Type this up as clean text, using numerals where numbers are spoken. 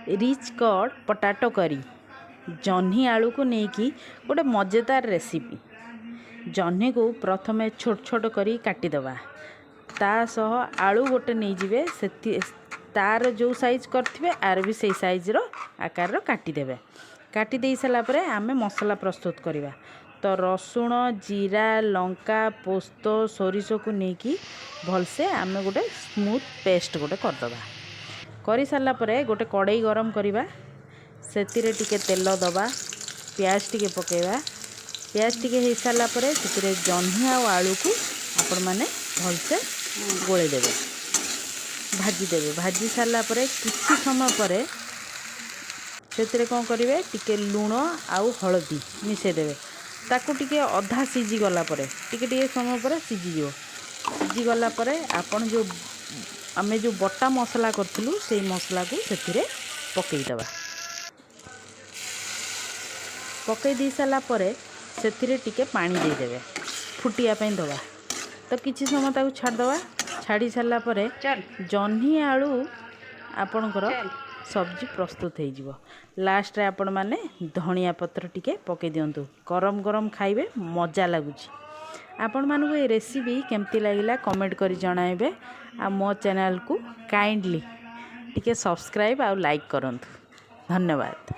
Rich cut potato करी जह्नी आलू को लेकिन गोटे मजेदार रेसिपी। जह्नी को प्रथमे छोट छोट करी काटिदेवा ता सह आलू गोटे नहीं जिवे से तार जो साइज करथिबे आर भी सही साइज रो आकार रो काटिदेवे। काटी दे सारा पर आमे मसला प्रस्तुत करिवा। तो रसुण जीरा लंका पोस्त सोरिष को लेकिन भलसे आमे गोटे स्मूथ पेस्ट गोटे करदबा। कर सारा पर गोटे कड़ाई गरम करवा से टिके तेल दबा प्याज टिके पकेवा। प्याज टिके हो सारा पर से जह्नी आ आलू को आपण मैंने भलसे गोले देवे भाजीदेवे। भाजी सारा पर किसी समय पर से कौन करेंगे टिके लुण आउ हलदी मिसेदेवे ताकू टिके अधा सीझी गला पर टिके समय पर सीझीज सीझीगला पर आपन जो आमे जो बटा मसला करथिलु से मसला को से पकईदबा। पकई दी सारा पर से टिके पानी देदेवे फुटिया दबा। तो किसी समय ताकू छाड़दबा। छाड़ी सारा पर जह्नी आलू आपणकर सब्जी प्रस्तुत हो। लास्ट रे आपण माने धनिया पत्र टिके पकई दियंतु। गरम गरम खाइबे मजा लगुच। आपण मानू ये रेसिपी केमती लगिला कमेंट करी जणाइबे। आ मो चैनल को काइंडली टिके सब्सक्राइब आ लाइक करंतु। धन्यवाद।